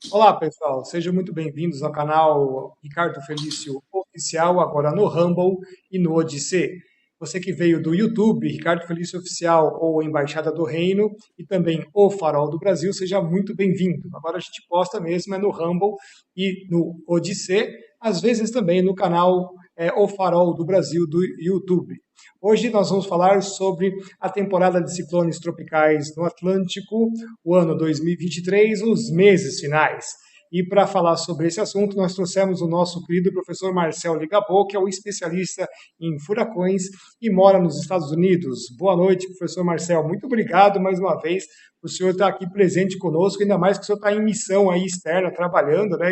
Olá, pessoal. Sejam muito bem-vindos ao canal Ricardo Felício Oficial, agora no Rumble e no Odissê. Você que veio do YouTube, Ricardo Felício Oficial ou Embaixada do Reino e também O Farol do Brasil, seja muito bem-vindo. Agora a gente posta mesmo no Rumble e no Odissê, às vezes também no canal O Farol do Brasil do YouTube. Hoje nós vamos falar sobre a temporada de ciclones tropicais no Atlântico, o ano 2023, os meses finais. E para falar sobre esse assunto, nós trouxemos o nosso querido professor Marcel Ligabou, que é o especialista em furacões e mora nos Estados Unidos. Boa noite, professor Marcel. Muito obrigado mais uma vez por o senhor estar aqui presente conosco, ainda mais que o senhor está em missão aí externa, trabalhando, né?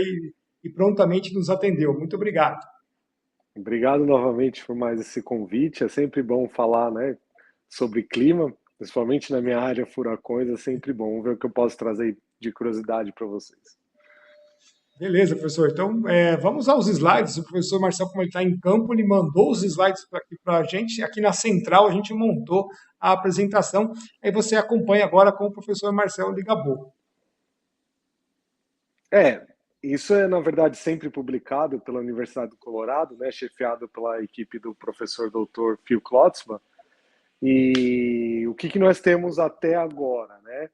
E prontamente nos atendeu. Muito obrigado. Obrigado novamente por mais esse convite. É sempre bom falar, né, sobre clima, principalmente na minha área, furacões. É sempre bom ver o que eu posso trazer de curiosidade para vocês. Beleza, professor. Então, vamos aos slides. O professor Marcel, como ele está em campo, ele mandou os slides aqui para a gente. Aqui na central, a gente montou a apresentação. Aí você acompanha agora com o professor Marcel Ligabou. É, isso é, na verdade, sempre publicado pela Universidade do Colorado, né, chefiado pela equipe do professor Dr. Phil Klotzman. E o que nós temos até agora, né?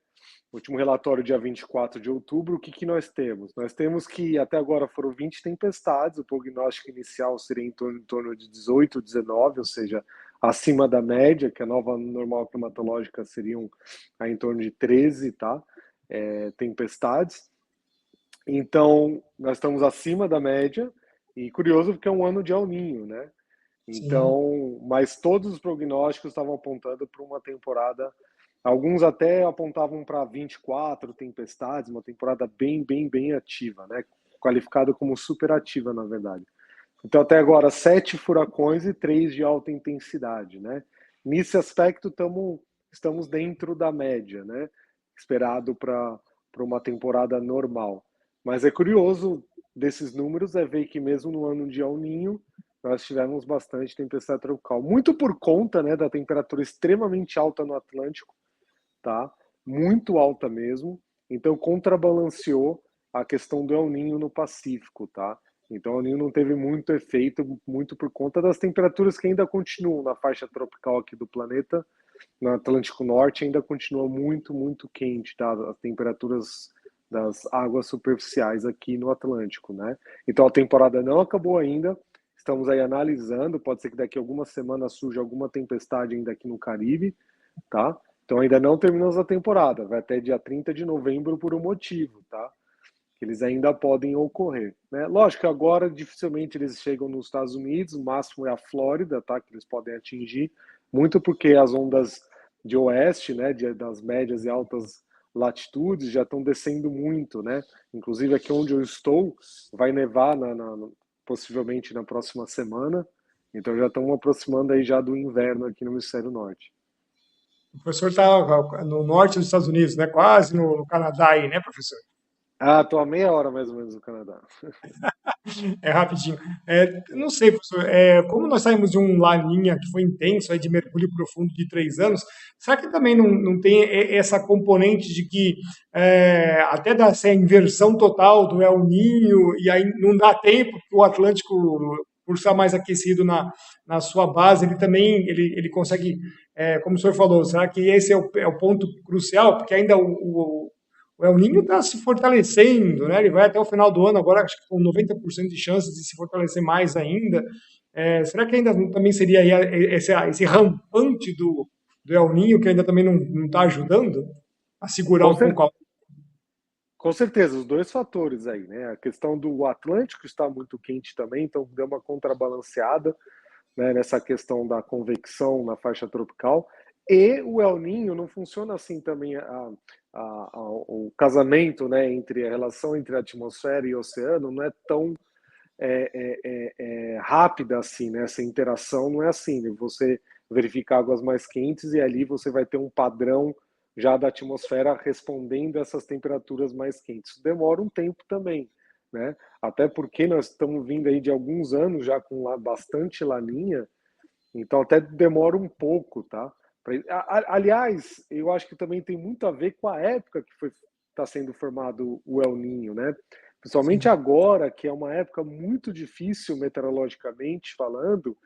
Último relatório, dia 24 de outubro, o que nós temos? Nós temos que até agora foram 20 tempestades, o prognóstico inicial seria em torno de 18, 19, ou seja, acima da média, que a nova normal climatológica seriam em torno de 13, tá? Tempestades. Então, nós estamos acima da média, e curioso porque é um ano de El Niño, né? Sim. Então, mas todos os prognósticos estavam apontando para uma temporada. Alguns até apontavam para 24 tempestades, uma temporada bem ativa, né? Qualificada como superativa, na verdade. Então, até agora, 7 furacões e 3 de alta intensidade, né? Nesse aspecto, estamos dentro da média, né? Esperado para uma temporada normal. Mas é curioso desses números é ver que mesmo no ano de El Niño, nós tivemos bastante tempestade tropical. Muito por conta, né, da temperatura extremamente alta no Atlântico, tá? Muito alta mesmo. Então contrabalanceou a questão do El Niño no Pacífico, tá? Então o El Niño não teve muito efeito, muito por conta das temperaturas que ainda continuam na faixa tropical aqui do planeta. No Atlântico Norte ainda continua muito quente, tá? As temperaturas das águas superficiais aqui no Atlântico, né? Então a temporada não acabou ainda. Estamos aí analisando, pode ser que daqui a algumas semanas surja alguma tempestade ainda aqui no Caribe, tá? Então ainda não terminamos a temporada, vai até dia 30 de novembro por um motivo, tá? Que eles ainda podem ocorrer, né? Lógico que agora dificilmente eles chegam nos Estados Unidos, o máximo é a Flórida, tá? Que eles podem atingir, muito porque as ondas de oeste, né, das médias e altas latitudes já estão descendo muito, né? Inclusive aqui onde eu estou vai nevar possivelmente na próxima semana, então já estamos aproximando aí já do inverno aqui no hemisfério norte. O professor está no norte dos Estados Unidos, né? Quase no Canadá aí, né, professor? Ah, estou a meia hora mais ou menos do Canadá. É rapidinho. Não sei, professor, como nós saímos de um Laninha que foi intenso, aí de mergulho profundo de 3 anos, será que também não tem essa componente de que até dá essa inversão total do El Ninho, e aí não dá tempo para o Atlântico, por estar mais aquecido na sua base, ele também ele consegue, como o senhor falou, será que esse é o ponto crucial? Porque ainda o El Niño está se fortalecendo, né? Ele vai até o final do ano agora, acho que com 90% de chances de se fortalecer mais ainda. Será que ainda também seria aí esse rampante do El Niño que ainda também não está ajudando a segurar Com, um cer pouco a... com certeza, os dois fatores aí, né? A questão do Atlântico está muito quente também, então deu uma contrabalanceada, né, nessa questão da convecção na faixa tropical. E o El Niño não funciona assim também o casamento, né, entre a relação entre a atmosfera e o oceano não é tão rápida assim, né? Essa interação não é assim, né? Você verifica águas mais quentes e ali você vai ter um padrão já da atmosfera respondendo a essas temperaturas mais quentes. Isso demora um tempo também, né? Até porque nós estamos vindo aí de alguns anos já com bastante laninha, então até demora um pouco, tá? Aliás, eu acho que também tem muito a ver com a época que foi está sendo formado o El Niño, né? Principalmente Sim. agora, que é uma época muito difícil meteorologicamente falando,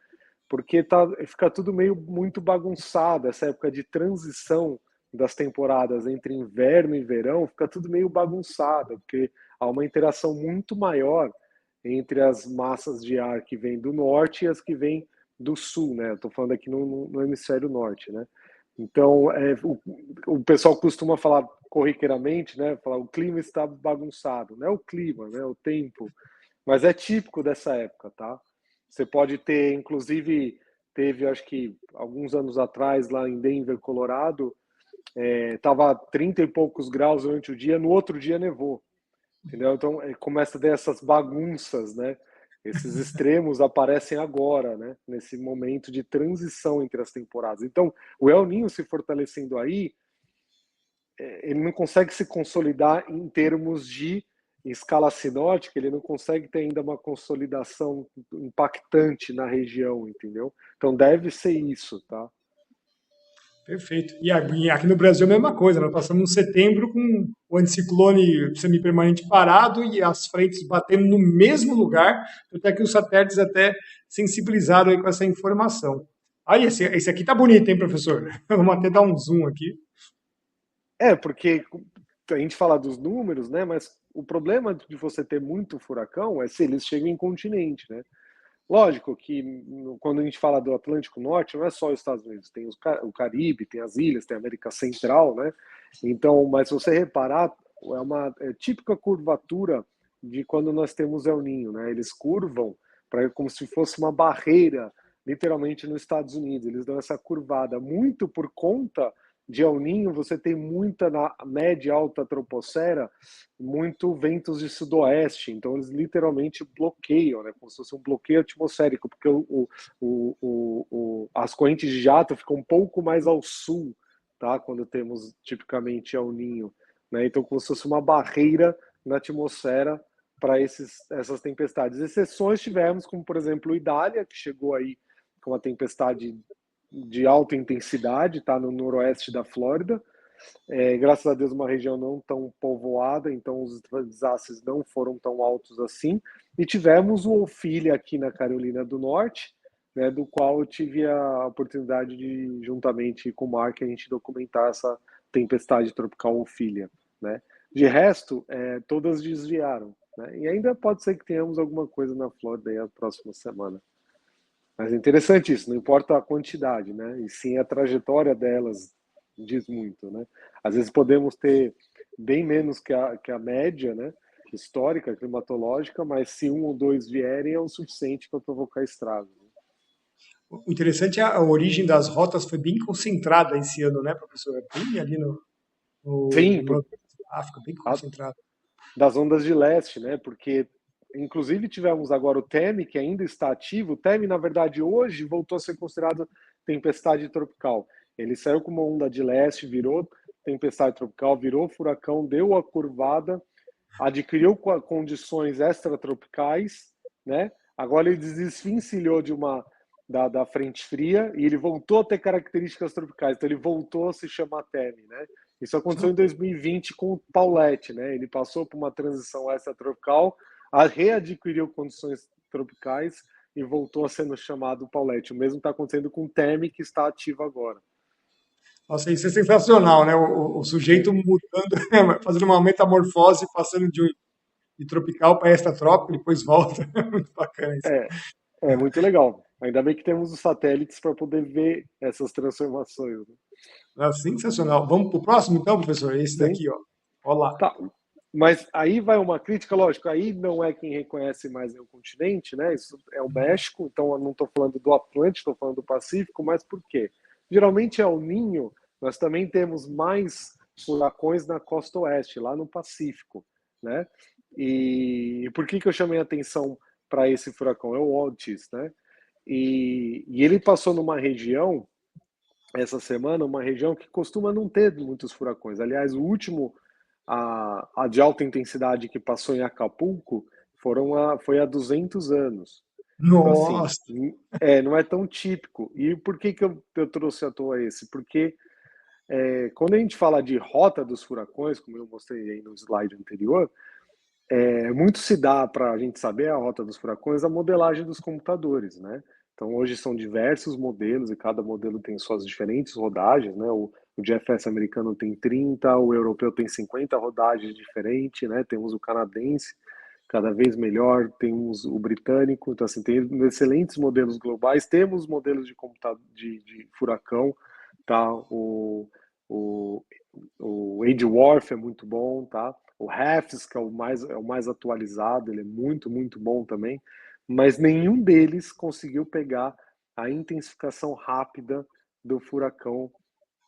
porque fica tudo meio muito bagunçado, essa época de transição das temporadas entre inverno e verão, fica tudo meio bagunçado, porque há uma interação muito maior entre as massas de ar que vêm do norte e as que vêm do sul, né? Estou falando aqui no hemisfério norte, né? Então, o pessoal costuma falar corriqueiramente, né? Falar o clima está bagunçado, não é o clima, né? O tempo, mas é típico dessa época, tá? Você pode ter, inclusive, teve, acho que alguns anos atrás, lá em Denver, Colorado, estava 30 e poucos graus durante o dia, no outro dia nevou, entendeu? Então, começa a ter essas bagunças, né? Esses extremos aparecem agora, né? Nesse momento de transição entre as temporadas. Então, o El Niño se fortalecendo aí, ele não consegue se consolidar em termos de escala sinótica, ele não consegue ter ainda uma consolidação impactante na região, entendeu? Então deve ser isso, tá? Perfeito. E aqui no Brasil é a mesma coisa. Nós passamos um setembro com o anticiclone semipermanente parado e as frentes batendo no mesmo lugar, até que os satélites até sensibilizaram aí com essa informação. Aí, esse aqui tá bonito, hein, professor? Vamos até dar um zoom aqui. Porque a gente fala dos números, né? Mas o problema de você ter muito furacão é se eles chegam em continente, né? Lógico que quando a gente fala do Atlântico Norte, não é só os Estados Unidos, tem o Caribe, tem as ilhas, tem a América Central, né? Então, mas se você reparar, é uma típica curvatura de quando nós temos El Ninho, né? Eles curvam para como se fosse uma barreira, literalmente nos Estados Unidos. Eles dão essa curvada muito por conta de El Ninho. Você tem muita na média alta troposfera, muito ventos de sudoeste, então eles literalmente bloqueiam, né, como se fosse um bloqueio atmosférico, porque as correntes de jato ficam um pouco mais ao sul, tá, quando temos tipicamente El Ninho, né, então como se fosse uma barreira na atmosfera para essas tempestades. Exceções tivemos, como por exemplo o Idália, que chegou aí com uma tempestade de alta intensidade, tá, no noroeste da Flórida. Graças a Deus, uma região não tão povoada, então os desastres não foram tão altos assim. E tivemos o Ophelia aqui na Carolina do Norte, né, do qual eu tive a oportunidade de, juntamente com o Mark, a gente documentar essa tempestade tropical Ophelia, né? De resto, todas desviaram, né? E ainda pode ser que tenhamos alguma coisa na Flórida aí a próxima semana. Mas é interessante isso, não importa a quantidade, né? E sim a trajetória delas diz muito, né? Às vezes podemos ter bem menos que a média, né? Histórica, climatológica, mas se um ou dois vierem é o suficiente para provocar estragos. O interessante é a origem das rotas foi bem concentrada esse ano, né, professor? É bem ali Sim, no Nordeste da África, bem concentrado. das ondas de leste, né? Porque inclusive tivemos agora o Temi, que ainda está ativo. O Temi, na verdade, hoje voltou a ser considerado tempestade tropical. Ele saiu com uma onda de leste, virou tempestade tropical, virou furacão, deu a curvada, adquiriu condições extratropicais, né? Agora ele desvencilhou da frente fria e ele voltou a ter características tropicais. Então ele voltou a se chamar Temi, né? Isso aconteceu em 2020 com o Paulette, né? Ele passou por uma transição extratropical, readquiriu condições tropicais e voltou a sendo chamado Paulette. O mesmo está acontecendo com o Temi, que está ativo agora. Nossa, isso é sensacional, né? O sujeito Sim. mudando, fazendo uma metamorfose, passando de tropical para extratrópico, depois volta. Muito bacana isso. É, é muito legal. Ainda bem que temos os satélites para poder ver essas transformações, né? Ah, sensacional. Vamos para o próximo, então, professor? Esse Sim. daqui, ó. Olha lá. Tá. Mas aí vai uma crítica, lógico, aí não é quem reconhece mais o continente, né? Isso é o México, então eu não estou falando do Atlântico, estou falando do Pacífico, mas por quê? Geralmente é o Ninho, nós também temos mais furacões na costa oeste, lá no Pacífico, né? E por que eu chamei a atenção para esse furacão? É o Otis, né? E ele passou numa região, essa semana, uma região que costuma não ter muitos furacões. Aliás, o último a de alta intensidade que passou em Acapulco foi há 200 anos. Então, assim, Nossa, não é tão típico. E por que eu trouxe à toa esse? Porque quando a gente fala de rota dos furacões, como eu mostrei aí no slide anterior, muito se dá para a gente saber a rota dos furacões a modelagem dos computadores, né? Então hoje são diversos modelos e cada modelo tem suas diferentes rodagens, né? O GFS americano tem 30, o europeu tem 50 rodagens diferentes, né? Temos o canadense, cada vez melhor, temos o britânico, então assim, tem excelentes modelos globais, temos modelos de computador de furacão, tá? O, o Edgeworth é muito bom, tá? O Refs, que é o mais atualizado, ele é muito, muito bom também, mas nenhum deles conseguiu pegar a intensificação rápida do furacão,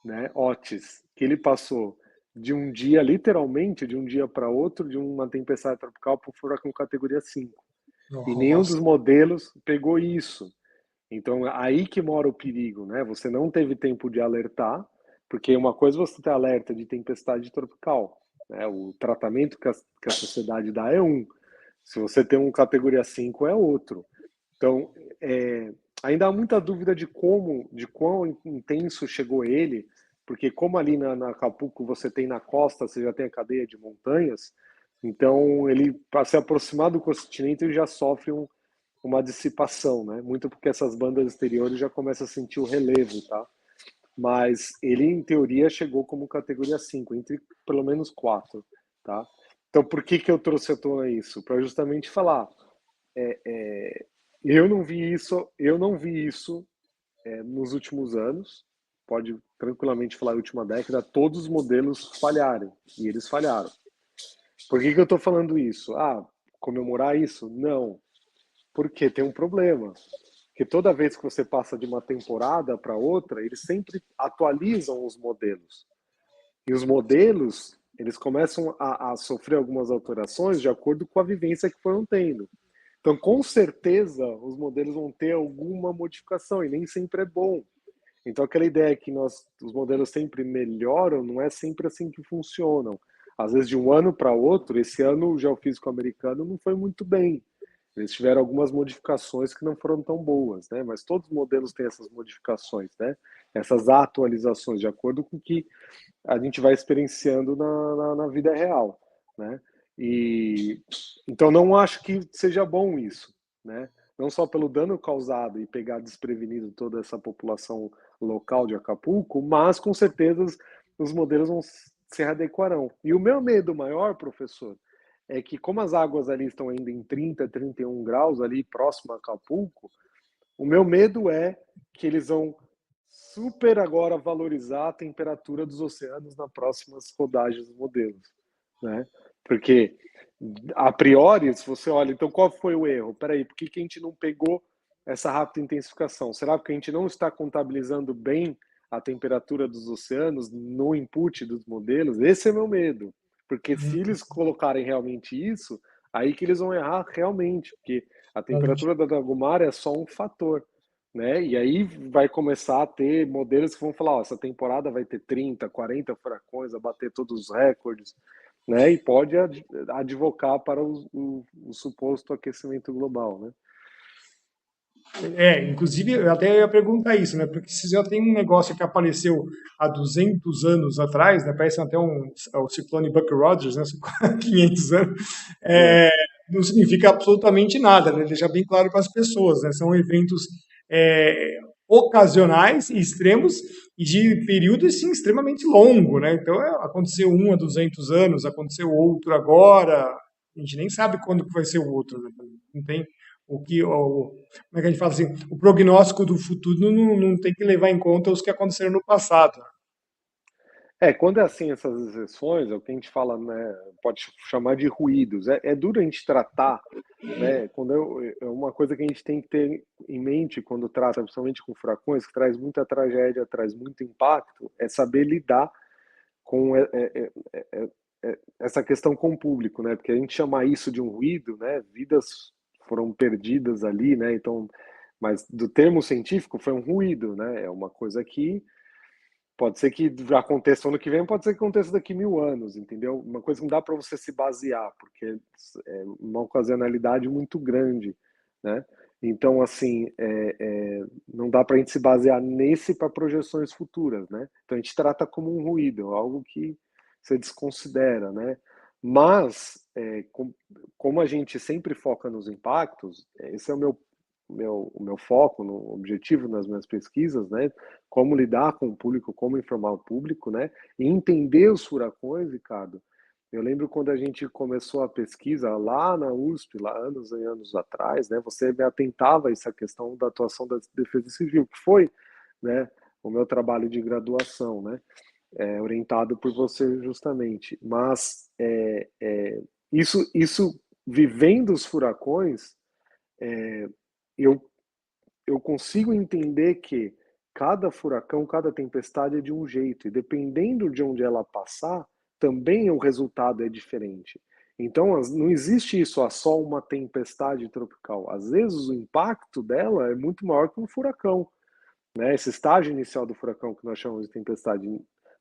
né, Otis, que ele passou de um dia, literalmente, de um dia para outro, de uma tempestade tropical para um furacão categoria 5. E nenhum Nossa. dos modelos pegou isso. Então, aí que mora o perigo, né? Você não teve tempo de alertar, porque uma coisa é você ter alerta de tempestade tropical, né? O tratamento que a sociedade dá é um. Se você tem um categoria 5 é outro. Então, ainda há muita dúvida de quão intenso chegou ele, porque como ali na Acapulco você tem na costa, você já tem a cadeia de montanhas, então ele, para se aproximar do continente, ele já sofre uma dissipação, né? Muito porque essas bandas exteriores já começam a sentir o relevo, tá? Mas ele, em teoria, chegou como categoria 5 entre pelo menos 4, tá? Então, por que eu trouxe à tona isso? Para justamente falar, é, é, eu não vi isso nos últimos anos, pode tranquilamente falar última década, todos os modelos falharem, e eles falharam. Por que eu estou falando isso? Ah, comemorar isso? Não, porque tem um problema. Que toda vez que você passa de uma temporada para outra, eles sempre atualizam os modelos. E os modelos, eles começam a sofrer algumas alterações de acordo com a vivência que foram tendo. Então, com certeza, os modelos vão ter alguma modificação, e nem sempre é bom. Então, aquela ideia que os modelos sempre melhoram, não é sempre assim que funcionam. Às vezes, de um ano para outro, esse ano o geofísico americano não foi muito bem. Eles tiveram algumas modificações que não foram tão boas, né? Mas todos os modelos têm essas modificações, né? Essas atualizações, de acordo com o que a gente vai experienciando na vida real, né? E então não acho que seja bom isso, né? Não só pelo dano causado e pegar desprevenido toda essa população local de Acapulco, mas com certeza os modelos vão se adequarão. E o meu medo maior, professor, é que como as águas ali estão ainda em 30, 31 graus ali próximo a Acapulco, o meu medo é que eles vão super agora valorizar a temperatura dos oceanos nas próximas rodagens dos modelos, né? Porque a priori, se você olha, então qual foi o erro? Peraí, por que a gente não pegou essa rápida intensificação? Será que a gente não está contabilizando bem a temperatura dos oceanos no input dos modelos? Esse é meu medo. Porque se eles colocarem realmente isso, aí que eles vão errar realmente, porque a temperatura da Dragomar é só um fator, né? E aí vai começar a ter modelos que vão falar, ó, essa temporada vai ter 30, 40 furacões, a bater todos os recordes, né? E pode advocar para o suposto aquecimento global, né? Inclusive, eu até ia perguntar isso, né? Porque se já tem um negócio que apareceu há 200 anos atrás, né? Parece até o ciclone Buck Rogers, né? 500 anos, É. é, não significa absolutamente nada, né? Deixar bem claro para as pessoas, né? São eventos ocasionais e extremos e de período, assim, extremamente longo, né? Então, aconteceu um há 200 anos, aconteceu outro agora, a gente nem sabe quando que vai ser o outro, né? Não tem como é que a gente fala assim, o prognóstico do futuro não tem que levar em conta os que aconteceram no passado. Quando é assim essas exceções, é o que a gente fala, né, pode chamar de ruídos. É duro a gente tratar, né, é uma coisa que a gente tem que ter em mente quando trata, principalmente com furacões, que traz muita tragédia, traz muito impacto, é saber lidar com essa questão com o público, né, porque a gente chamar isso de um ruído, né, vidas foram perdidas ali, né, então, mas do termo científico foi um ruído, né, é uma coisa que pode ser que aconteça ano que vem, pode ser que aconteça daqui 1000 anos, entendeu? Uma coisa que não dá para você se basear, porque é uma ocasionalidade muito grande, né? Então, assim, não dá para a gente se basear nesse para projeções futuras, né? Então, a gente trata como um ruído, algo que você desconsidera, né? Mas, como a gente sempre foca nos impactos, esse é o meu foco, no objetivo nas minhas pesquisas, né? Como lidar com o público, como informar o público, né? E entender os furacões, Ricardo. Eu lembro quando a gente começou a pesquisa lá na USP, lá anos e anos atrás, né? Você me atentava a essa questão da atuação da Defesa Civil, que foi, né, o meu trabalho de graduação, né? Orientado por você justamente. Mas isso vivendo os furacões, eu, eu consigo entender que cada furacão, cada tempestade é de um jeito, e dependendo de onde ela passar, também o resultado é diferente. Então, não existe isso, só uma tempestade tropical. Às vezes, o impacto dela é muito maior que um furacão, né? Esse estágio inicial do furacão que nós chamamos de tempestade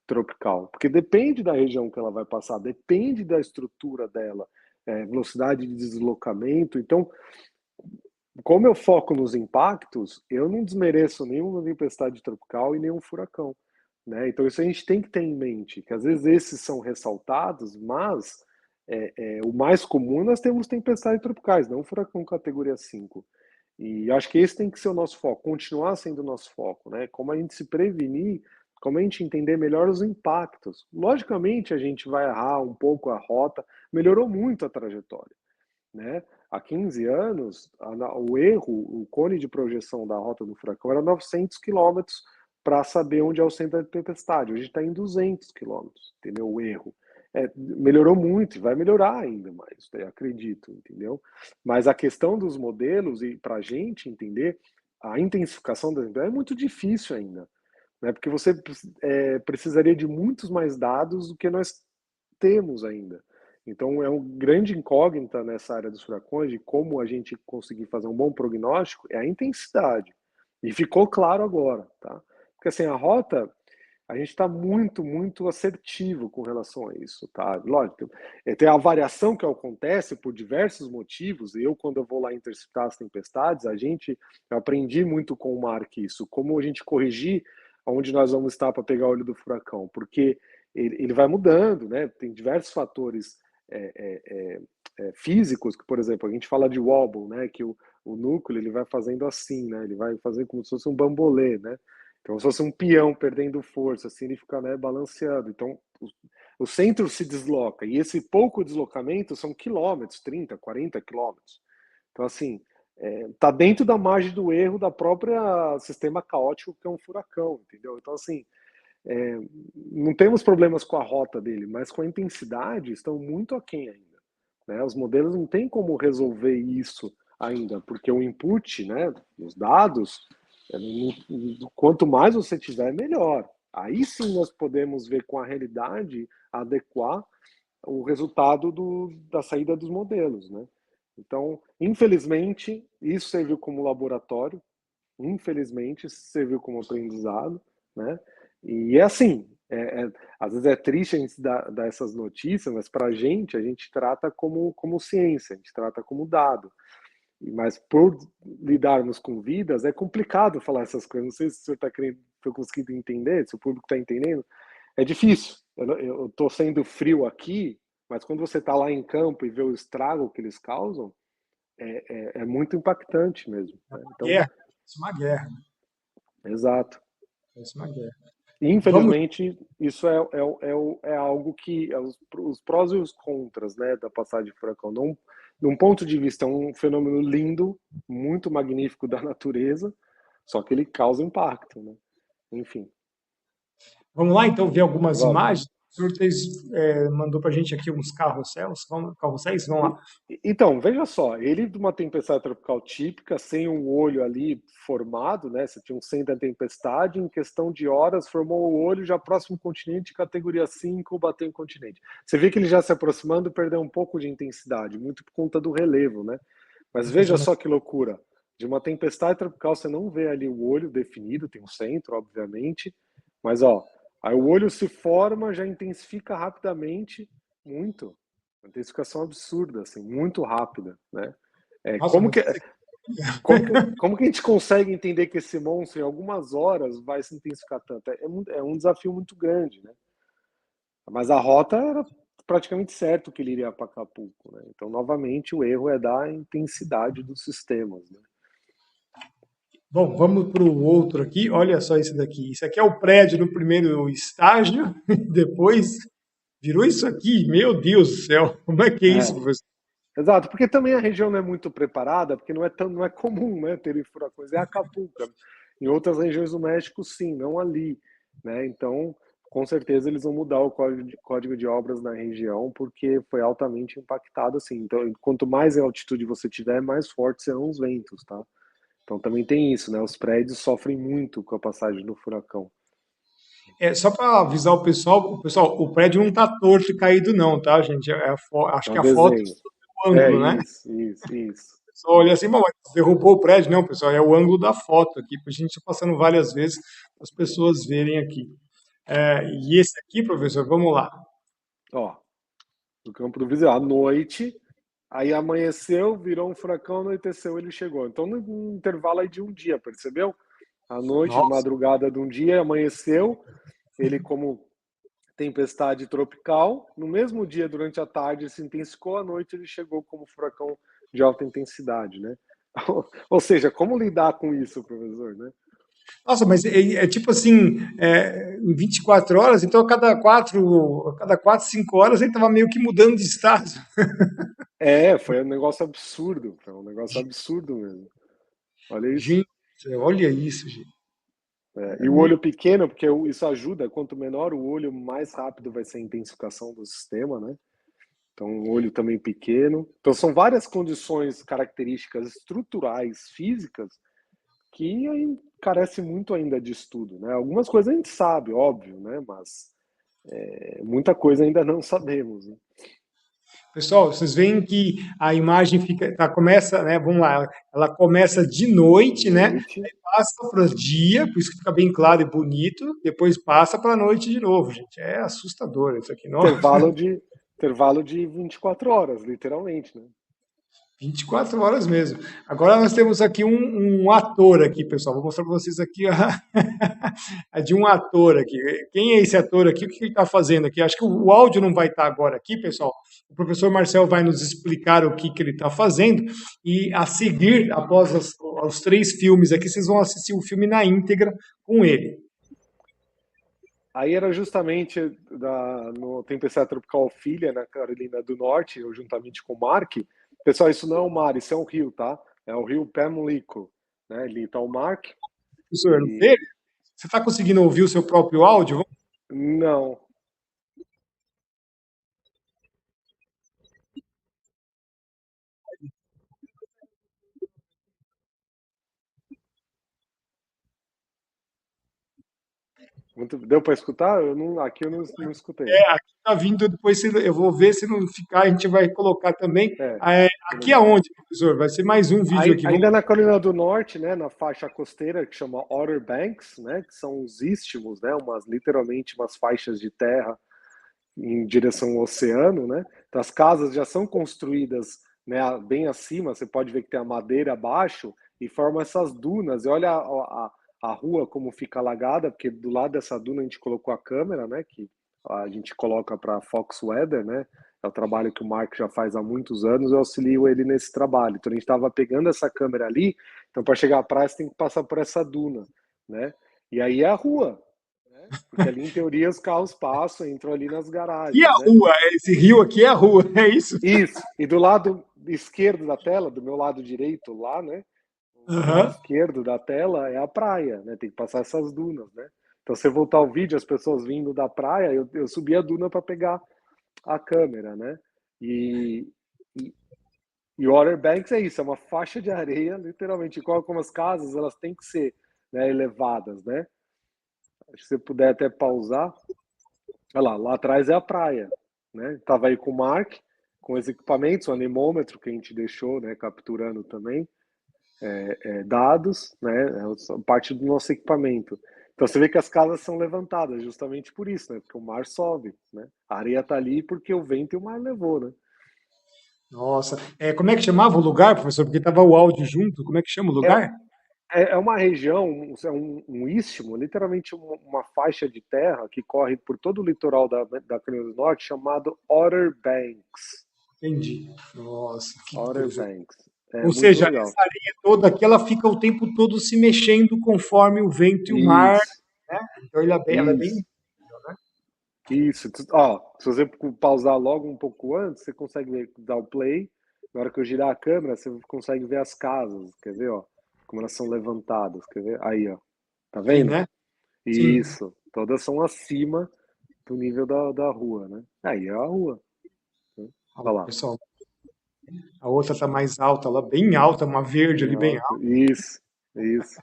tropical, porque depende da região que ela vai passar, depende da estrutura dela, velocidade de deslocamento. Então, como eu foco nos impactos, eu não desmereço nenhuma tempestade tropical e nenhum furacão, né? Então isso a gente tem que ter em mente, que às vezes esses são ressaltados, mas o mais comum nós temos tempestades tropicais, não furacão categoria 5. E acho que esse tem que ser o nosso foco, continuar sendo o nosso foco, né? Como a gente se prevenir, como a gente entender melhor os impactos. Logicamente a gente vai errar um pouco a rota, melhorou muito a trajetória, né? Há 15 anos, o erro, o cone de projeção da rota do furacão era 900 quilômetros para saber onde é o centro da tempestade. Hoje está em 200 quilômetros, entendeu? O erro. Melhorou muito e vai melhorar ainda mais, acredito, entendeu? Mas a questão dos modelos, e para a gente entender, a intensificação da tempestade é muito difícil ainda, né? Porque você precisaria de muitos mais dados do que nós temos ainda. Então, é um grande incógnita nessa área dos furacões de como a gente conseguir fazer um bom prognóstico é a intensidade. E ficou claro agora, tá? Porque assim, a rota, a gente está muito, muito assertivo com relação a isso, tá? Lógico, tem a variação que acontece por diversos motivos. Eu, quando eu vou lá interceptar as tempestades, eu aprendi muito com o Mark isso, como a gente corrigir onde nós vamos estar para pegar o olho do furacão, porque ele vai mudando, né? Tem diversos fatores físicos, que, por exemplo, a gente fala de wobble, né? Que o núcleo ele vai fazendo assim, né? Ele vai fazendo como se fosse um bambolê, né? Então, se fosse um peão perdendo força, assim, ele fica, né, balanceando. Então, o centro se desloca, e esse pouco deslocamento são quilômetros, 30, 40 quilômetros. Então, assim, tá dentro da margem do erro da própria sistema caótico que é um furacão, entendeu? Então, assim, não temos problemas com a rota dele, mas com a intensidade estão muito aquém ainda, né? Os modelos não têm como resolver isso ainda, porque o input, né, os dados, quanto mais você tiver, melhor. Aí sim nós podemos ver com a realidade adequar o resultado da saída dos modelos, né? Então, infelizmente, isso serviu como laboratório, infelizmente, serviu como aprendizado, né? E é assim, às vezes é triste a gente dar essas notícias, mas para a gente trata como ciência, a gente trata como dado. Mas por lidarmos com vidas, é complicado falar essas coisas. Não sei se o senhor está querendo, se eu conseguindo entender, se o público está entendendo. É difícil. Eu estou sendo frio aqui, mas quando você está lá em campo e vê o estrago que eles causam, é muito impactante mesmo, né? Então, Guerra, isso é uma guerra, exato. isso é uma guerra. Vamos, Infelizmente, isso é algo que os prós e os contras, né, da passagem de furacão. De um ponto de vista, é um fenômeno lindo, muito magnífico da natureza, só que ele causa impacto, né? Enfim, vamos lá, então, ver algumas vamos. imagens. O senhor mandou para a gente aqui uns carrosséis. Carrosséis? Vamos lá. Então, veja só, ele de uma tempestade tropical típica, sem um olho ali formado, né? Você tinha um centro da tempestade, em questão de horas formou o olho, já próximo continente, categoria 5, bateu em continente. Você vê que ele já se aproximando, perdeu um pouco de intensidade, muito por conta do relevo, né? Mas veja só que loucura. De uma tempestade tropical, você não vê ali o olho definido, tem um centro, obviamente, mas ó, aí o olho se forma, já intensifica rapidamente, muito. Uma intensificação absurda, assim, muito rápida, né? Nossa, Como vou que fazer aqui Como que a gente consegue entender que esse monstro, em algumas horas, vai se intensificar tanto? É um desafio muito grande, né? Mas a rota era praticamente certo que ele iria para Acapulco, né? Então, novamente, o erro é da intensidade dos sistemas, né? Bom, vamos para o outro aqui. Olha só isso daqui. Isso aqui é o prédio no primeiro estágio, depois virou isso aqui. Meu Deus do céu, como é que é isso, É, professor? exato, porque também a região não é muito preparada, porque não é comum, né, ter furacões. É Acapulco. Em outras regiões do México, sim, não ali, né? Então, com certeza eles vão mudar o código de obras na região, porque foi altamente impactado, assim. Então, quanto mais em altitude você tiver, mais fortes serão os ventos, tá? Então também tem isso, né? Os prédios sofrem muito com a passagem do furacão. É, só para avisar o prédio não está torto e caído, não, tá, gente? Acho É que um a foto desenho. é o É ângulo, né? isso, isso, isso. Só olha assim, bom, mas derrubou o prédio? Não, pessoal, é o ângulo da foto aqui, porque a gente está passando várias vezes para as pessoas verem aqui. É, e esse aqui, professor, vamos lá. Ó, do campo do Viseu, à noite, aí amanheceu, virou um furacão, anoiteceu, ele chegou. Então, no intervalo aí de um dia, percebeu? À noite, de Nossa, madrugada de um dia, amanheceu, ele como tempestade tropical, no mesmo dia, durante a tarde, se intensificou, à noite ele chegou como furacão de alta intensidade, né? Ou seja, como lidar com isso, professor, né? nossa, mas é tipo assim, em 24 horas, então a cada quatro, 5 horas ele estava meio que mudando de estado. Foi um negócio absurdo, foi um negócio absurdo mesmo. Olha isso. Gente, olha isso, gente. E o olho pequeno, porque isso ajuda, quanto menor o olho, mais rápido vai ser a intensificação do sistema, né? Então, um olho também pequeno. Então, são várias condições, características estruturais, físicas, que carece muito ainda de estudo, né? Algumas coisas a gente sabe, óbvio, né? Mas muita coisa ainda não sabemos, né? Pessoal, vocês veem que a imagem começa, né? Vamos lá, ela começa de À noite, né? noite, Passa para o dia, por isso que fica bem claro e bonito, depois passa para a noite de novo, gente. É assustador isso aqui, nossa. intervalo de 24 horas, literalmente, né? 24 horas mesmo. Agora nós temos aqui um ator aqui, pessoal. Vou mostrar para vocês aqui a de um ator aqui. Quem é esse ator aqui? O que ele está fazendo aqui? Acho que o áudio não vai estar agora aqui, pessoal. O professor Marcel vai nos explicar o que ele está fazendo e a seguir, após os três filmes aqui, vocês vão assistir o filme na íntegra com ele. Aí era justamente no Tempestade Tropical Ophelia, na Carolina do Norte, eu juntamente com o Mark. Pessoal, isso não é um mar, isso é um rio, tá? É o rio Pamlico, né? Ali tá o Mark Professor, e você está conseguindo ouvir o seu próprio áudio? não. Deu para escutar? Aqui eu não escutei. Aqui está vindo, depois eu vou ver se não ficar, a gente vai colocar também. É, tudo Aqui bem. aonde, professor? Vai ser mais um vídeo aqui. Vamos... Ainda na Carolina do Norte, né, na faixa costeira que chama Outer Banks, né, que são os istmos, né, literalmente umas faixas de terra em direção ao oceano, né? Então as casas já são construídas, né, bem acima, você pode ver que tem a madeira abaixo e formam essas dunas. E olha a rua como fica alagada, porque do lado dessa duna a gente colocou a câmera, né, que a gente coloca para Fox Weather, né? É o trabalho que o Mark já faz há muitos anos, eu auxilio ele nesse trabalho. Então a gente estava pegando essa câmera ali, então para chegar à praia você tem que passar por essa duna, né? E aí é a rua, né? Porque ali, em teoria, os carros passam, entram ali nas aqui é a garagens, né? rua, esse rio aqui é a rua, é isso? Isso. E do lado esquerdo da tela, do meu lado direito lá, né? O lado Aham. esquerdo da tela é a praia, né? Tem que passar essas dunas, né? Então, se você voltar ao vídeo, as pessoas vindo da praia, eu subi a duna para pegar a câmera, né? E, e, e Outer Banks é isso, é uma faixa de areia, literalmente, igual como as casas, elas têm que ser, né, elevadas, né? Acho que se você puder até pausar. Olha lá atrás é a praia, né? Tava aí com o Mark, com os equipamentos, o anemômetro que a gente deixou, né, capturando também dados, né, parte do nosso equipamento. Então você vê que as casas são levantadas justamente por isso, né? Porque o mar sobe, né? A areia tá ali porque o vento e o mar levou, né? Nossa, como é que chamava o lugar, professor? Porque estava o áudio junto. Como é que chama o É, lugar? é uma região, um istmo, literalmente uma faixa de terra que corre por todo o litoral da Carolina do Norte, chamado Outer Banks. Entendi. Nossa, que Outer interessante. Banks. É Ou muito seja, legal. essa areia toda aqui, ela fica o tempo todo se mexendo conforme o vento e o mar, Isso, né? Então ela é bem isso, incrível, né? isso. Ó, se você pausar logo um pouco antes, você consegue dar o play. Na hora que eu girar a câmera, você consegue ver as casas. Quer ver, ó? Como elas são levantadas. Quer ver? Aí, ó. Tá Aqui, vendo? né? Sim. Isso. Todas são acima do nível da rua, né? Aí é a rua. Né? Ó, Olha lá. pessoal, a outra tá mais alta, ela bem alta, uma verde ali Bem bem alto. alta. Isso, isso.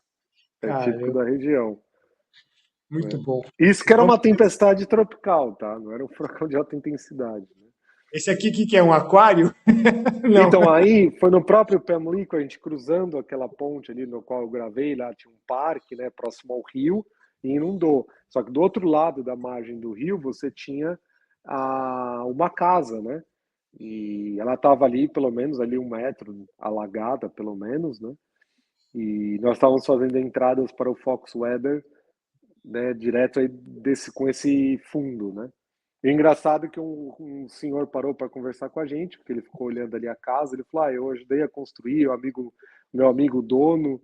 É típico Caramba, da região. muito Né? bom. Isso que Vocês era vão... uma tempestade tropical, tá? Não era um furacão de alta intensidade. Né? Esse aqui, que é um aquário? Não. Então, aí foi no próprio Pamlico, a gente cruzando aquela ponte ali no qual eu gravei, lá tinha um parque, né, próximo ao rio, e inundou. Só que do outro lado da margem do rio, você tinha uma casa, né? E ela estava ali, pelo menos, ali 1 metro, alagada, pelo menos, né? E nós estávamos fazendo entradas para o Fox Weather, né, direto aí com esse fundo, né? E o engraçado é que um senhor parou para conversar com a gente, porque ele ficou olhando ali a casa, ele falou, eu ajudei a construir, meu amigo dono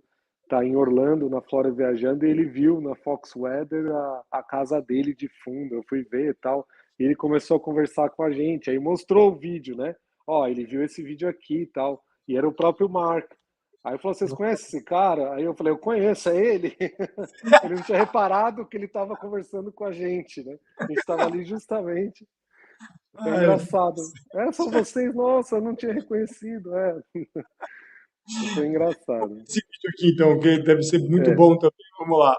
tá em Orlando, na Flórida, viajando, e ele viu na Fox Weather a casa dele de fundo, eu fui ver e tal, e ele começou a conversar com a gente, aí mostrou o vídeo, né? Ele viu esse vídeo aqui e tal, e era o próprio Mark. Aí falou, vocês conhecem esse cara? Aí eu falei, eu conheço, é ele. Ele não tinha reparado que ele estava conversando com a gente, né? A gente estava ali justamente. Foi Ai, engraçado. São vocês? Nossa, eu não tinha reconhecido. Foi engraçado. esse vídeo aqui, então, que deve ser muito É. bom também. Vamos lá.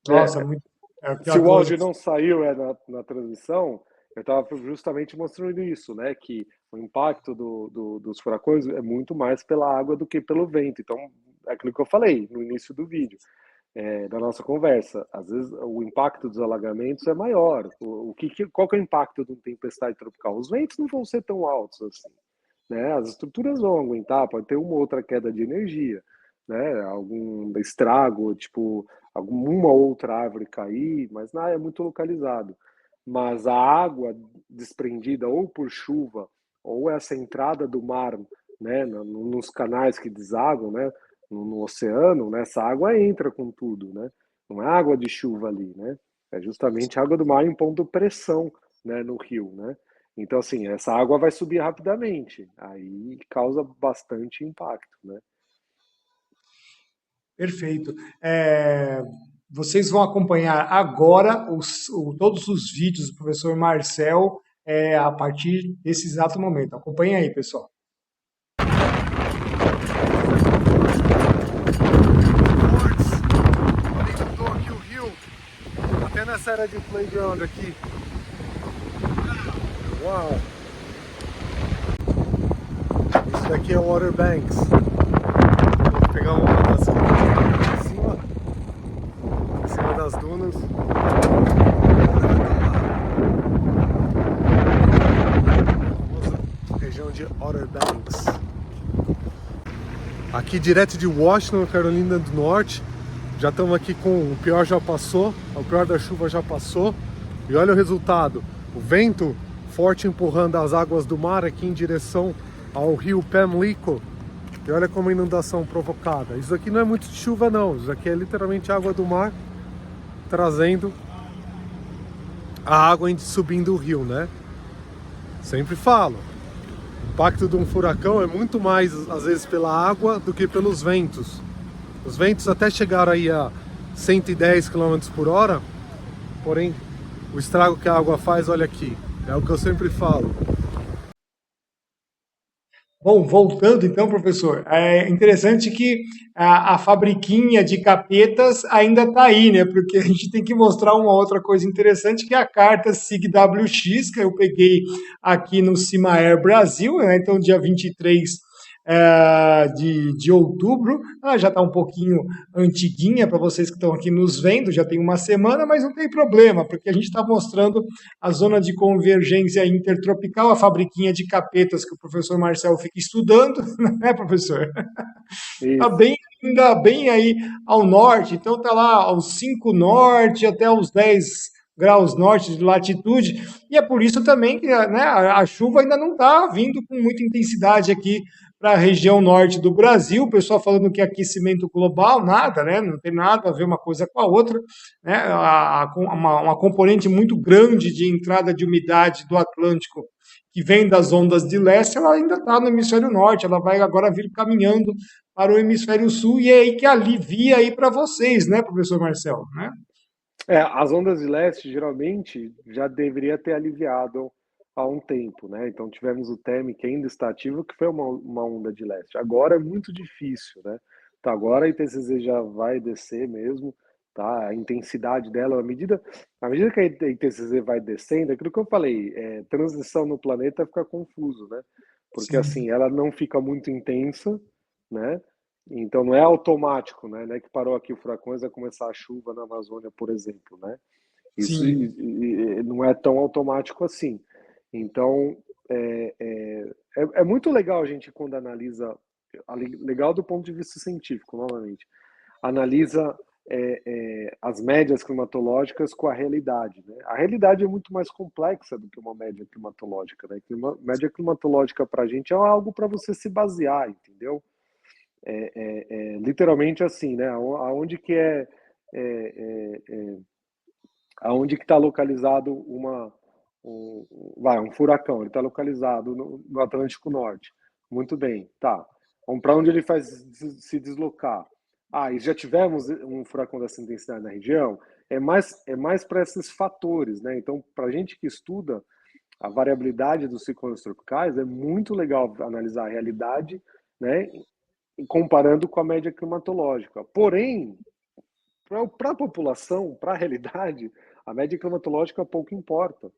Nossa, É, muito. É se aquela o coisa. áudio não saiu na transmissão, eu estava justamente mostrando isso, né? Que o impacto dos furacões é muito mais pela água do que pelo vento. Então, é aquilo que eu falei no início do vídeo. Da nossa conversa. Às vezes o impacto dos alagamentos é maior. Qual que é o impacto de uma tempestade tropical? Os ventos não vão ser tão altos assim, né? As estruturas vão aguentar, pode ter uma outra queda de energia, né? Algum estrago, tipo alguma outra árvore cair, mas nada é muito localizado. Mas a água desprendida ou por chuva ou essa entrada do mar, né, nos canais que desaguam, né, no oceano, né, essa água entra com tudo, né? Não é água de chuva ali, né? É justamente água do mar impondo pressão, né, no rio, né? Então, assim, essa água vai subir rapidamente, aí causa bastante impacto, né? Perfeito. Vocês vão acompanhar agora todos os vídeos do professor Marcel a partir desse exato momento. Acompanhe aí, pessoal. Aqui o rio, até nessa área de playground aqui. Uau! Isso daqui é Outer Banks. Vou pegar uma das em cima das dunas. Região de Outer Banks. Aqui direto de Washington, Carolina do Norte. Já estamos aqui com o pior já passou, o pior da chuva já passou. E olha o resultado, o vento forte empurrando as águas do mar aqui em direção ao rio Pamlico. E olha como a inundação provocada. Isso aqui não é muito de chuva não, isso aqui é literalmente água do mar trazendo a água subindo o rio, né? Sempre falo, impacto de um furacão é muito mais, às vezes, pela água do que pelos ventos. Os ventos até chegaram aí a 110 km por hora, porém, o estrago que a água faz, olha aqui, é o que eu sempre falo. Bom, voltando então, professor, é interessante que a fabriquinha de capetas ainda está aí, né? Porque a gente tem que mostrar uma outra coisa interessante, que é a carta SIG-WX, que eu peguei aqui no Cimaer Brasil, né? Então, dia 23 de outubro. Ela já está um pouquinho antiguinha para vocês que estão aqui nos vendo, já tem uma semana, mas não tem problema, porque a gente está mostrando a zona de convergência intertropical, a fabriquinha de capetas que o professor Marcel fica estudando, né, professor? Está Isso. bem, ainda bem aí ao norte, então está lá aos 5 norte até os 10 graus norte de latitude, e é por isso também que né, a chuva ainda não está vindo com muita intensidade aqui para a região norte do Brasil, o pessoal falando que é aquecimento global, nada, né? Não tem nada a ver uma coisa com a outra, né? Uma componente muito grande de entrada de umidade do Atlântico que vem das ondas de leste, ela ainda está no hemisfério norte, ela vai agora vir caminhando para o hemisfério sul e é aí que alivia aí para vocês, né, professor Marcelo, né? As ondas de leste geralmente já deveria ter aliviado há um tempo, né? Então tivemos o TEM que ainda está ativo, que foi uma onda de leste. Agora é muito difícil, né? Tá, agora a ITCZ já vai descer mesmo, tá? A intensidade dela, à medida que a ITCZ vai descendo, aquilo que eu falei, transição no planeta fica confuso, né? Porque Sim, assim, ela não fica muito intensa, né? Então não é automático, né? Não é que parou aqui o furacão e vai começar a chuva na Amazônia, por exemplo, né? Isso sim, não é tão automático assim. Então é muito legal a gente quando analisa, legal do ponto de vista científico, novamente, analisa as médias climatológicas com a realidade, né? A realidade é muito mais complexa do que uma média climatológica, né? Média climatológica para a gente é algo para você se basear, entendeu? Literalmente assim, né? Aonde que aonde que está localizado um furacão? Ele está localizado no Atlântico Norte. Muito bem, tá. Vamos para onde ele faz se deslocar? Ah, e já tivemos um furacão dessa intensidade na região? É mais para esses fatores, né? Então, para a gente que estuda a variabilidade dos ciclones tropicais, é muito legal analisar a realidade, né? Comparando com a média climatológica. Porém, para a população, para a realidade, a média climatológica pouco importa.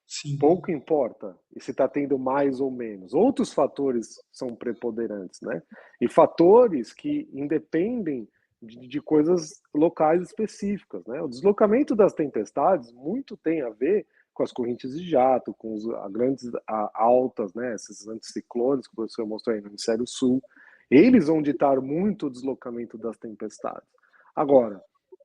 sim, Pouco importa e se está tendo mais ou menos. Outros fatores são preponderantes, né? E fatores que independem de coisas locais específicas, né? O deslocamento das tempestades muito tem a ver com as correntes de jato, com as grandes altas, né? Esses anticiclones que o professor mostrou aí no hemisfério sul. Eles vão ditar muito o deslocamento das tempestades. Agora,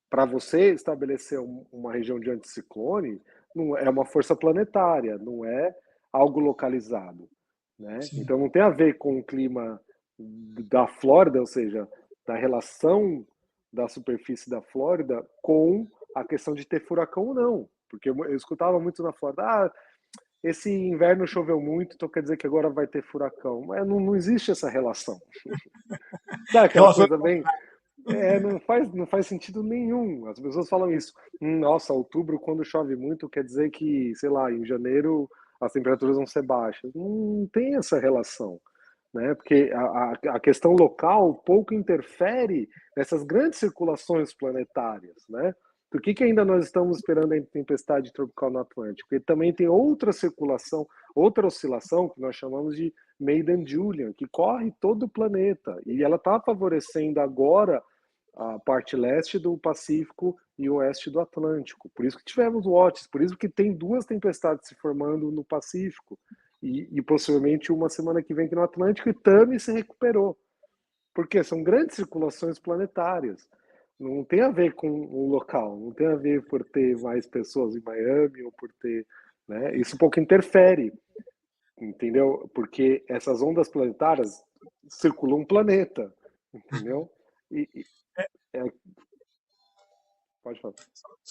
para você estabelecer uma região de anticiclone, não é uma força planetária, não é algo localizado, né? sim. Então não tem a ver com o clima da Flórida, ou seja, da relação da superfície da Flórida com a questão de ter furacão ou não. Porque eu escutava muito na Flórida, esse inverno choveu muito, então quer dizer que agora vai ter furacão. Mas não existe essa relação. Sabe aquela Relação- coisa bem, não faz sentido nenhum. As pessoas falam isso. Nossa, outubro, quando chove muito, quer dizer que, sei lá, em janeiro as temperaturas vão ser baixas. Não tem essa relação, né? Porque a questão local pouco interfere nessas grandes circulações planetárias, né? Por que ainda nós estamos esperando a tempestade tropical no Atlântico? Porque também tem outra circulação, outra oscilação que nós chamamos de Maiden Julian, que corre todo o planeta. E ela está favorecendo agora a parte leste do Pacífico e oeste do Atlântico. Por isso que tivemos o Otis, por isso que tem duas tempestades se formando no Pacífico e possivelmente uma semana que vem aqui no Atlântico e Tami se recuperou. Porque são grandes circulações planetárias. Não tem a ver com o local, não tem a ver por ter mais pessoas em Miami ou por ter, né? Isso pouco interfere, entendeu? Porque essas ondas planetárias circulam um planeta, entendeu? E, é, Pode falar.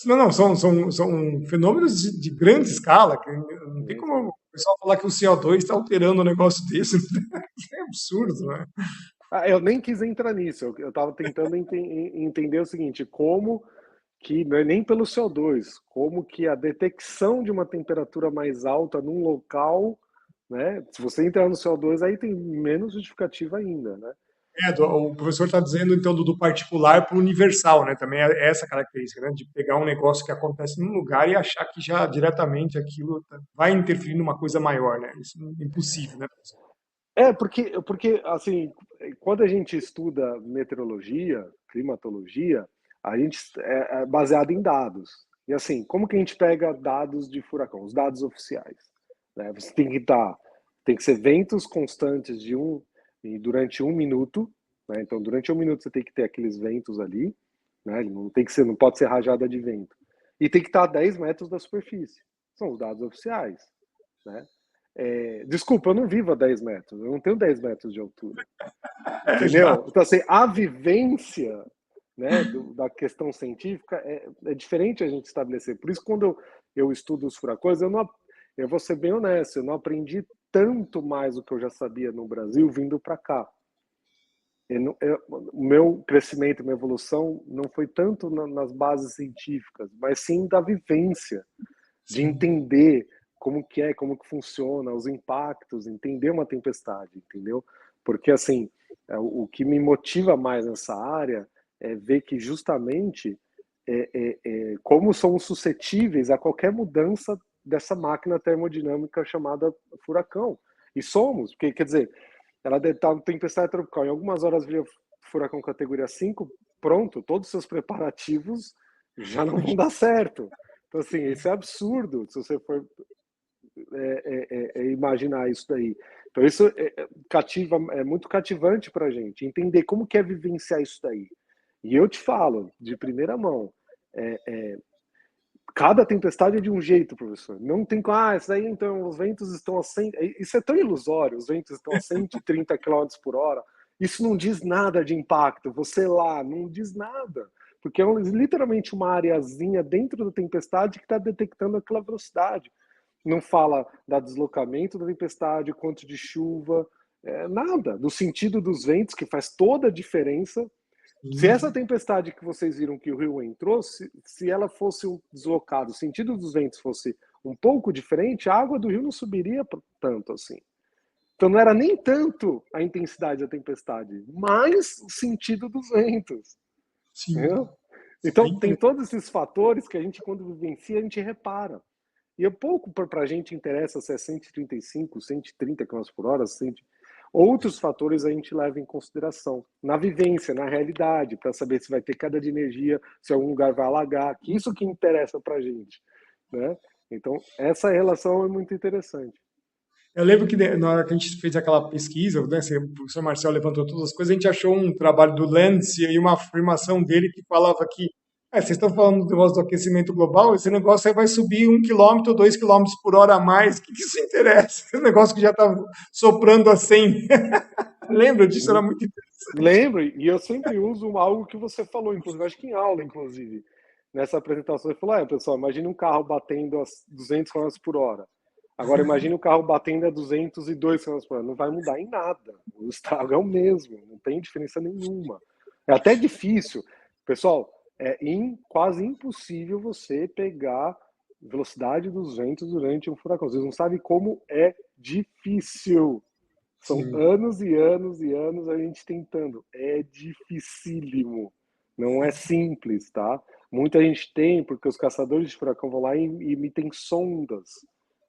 Não, não, são fenômenos de grande escala, que não tem Sim, como sim. o pessoal falar que o CO2 está alterando um negócio desse. É absurdo, né? Eu nem quis entrar nisso. Eu estava tentando entender o seguinte, como que, não é nem pelo CO2, como que a detecção de uma temperatura mais alta num local, né? Se você entrar no CO2, aí tem menos justificativa ainda, né? O professor está dizendo, então, do particular para o universal, né? Também é essa característica, né? De pegar um negócio que acontece num lugar e achar que já diretamente aquilo vai interferir numa coisa maior, né? Isso é impossível, né, professor? Porque assim, quando a gente estuda meteorologia, climatologia, a gente é baseado em dados. E assim, como que a gente pega dados de furacão? Os dados oficiais, né? Você tem que ser ventos constantes e durante 1 minuto, né? Então, durante 1 minuto você tem que ter aqueles ventos ali, né? Não pode ser rajada de vento. E tem que estar a 10 metros da superfície. São os dados oficiais, né? Desculpa, eu não vivo a 10 metros, eu não tenho 10 metros de altura, Já. entendeu? Então, assim, a vivência, né, da questão científica é diferente a gente estabelecer. Por isso, quando eu estudo os furacões, eu vou ser bem honesto, eu não aprendi tanto mais do que eu já sabia no Brasil vindo para cá. O meu crescimento, minha evolução não foi tanto nas bases científicas, mas sim da vivência, de Sim, entender como que funciona, os impactos, entender uma tempestade, entendeu? Porque, assim, o que me motiva mais nessa área é ver que justamente como somos suscetíveis a qualquer mudança dessa máquina termodinâmica chamada furacão. E somos, porque, quer dizer, ela deve estar em tempestade tropical, em algumas horas vira furacão categoria 5, pronto, todos os seus preparativos já não vão dar certo. Então, assim, isso é absurdo se você for imaginar isso daí. Então, isso é muito cativante para a gente, entender como que é vivenciar isso daí. E eu te falo, de primeira mão, cada tempestade é de um jeito, professor. Não tem isso aí, então, os ventos estão a 100... Isso é tão ilusório, os ventos estão a 130 quilômetros por hora. Isso não diz nada de impacto. Você lá, não diz nada. Porque é literalmente uma areazinha dentro da tempestade que está detectando aquela velocidade. Não fala da deslocamento da tempestade, quanto de chuva, nada. Do sentido dos ventos, que faz toda a diferença. Se sim, essa tempestade que vocês viram que o rio entrou, se ela fosse deslocada, o sentido dos ventos fosse um pouco diferente, a água do rio não subiria tanto assim. Então não era nem tanto a intensidade da tempestade, mas o sentido dos ventos. sim. Entendeu? Isso é Então bem tem interessante. todos esses fatores que a gente, quando vivencia, a gente repara. E é pouco para a gente interessa se é 135, 130 km por hora, 100... Outros fatores a gente leva em consideração na vivência, na realidade, para saber se vai ter queda de energia, se algum lugar vai alagar, que isso que interessa para a gente, né? Então, essa relação é muito interessante. Eu lembro que na hora que a gente fez aquela pesquisa, né, o professor Marcel levantou todas as coisas, a gente achou um trabalho do Lance e uma afirmação dele que falava que vocês estão falando do negócio do aquecimento global, esse negócio aí vai subir 1 quilômetro, 2 quilômetros por hora a mais, o que isso interessa? Esse negócio que já está soprando a 100. Lembra disso? Era muito interessante. Lembro, e eu sempre uso algo que você falou, inclusive, acho que em aula, inclusive, nessa apresentação, você falou, pessoal, imagine um carro batendo a 200 km por hora. Agora, imagine o carro batendo a 202 km por hora. Não vai mudar em nada. O estrago é o mesmo, não tem diferença nenhuma. É até difícil. Pessoal, quase impossível você pegar velocidade dos ventos durante um furacão. Vocês não sabem como é difícil. São Sim, anos e anos e anos a gente tentando. É dificílimo. Não é simples, tá? Muita gente tem, porque os caçadores de furacão vão lá e emitem sondas,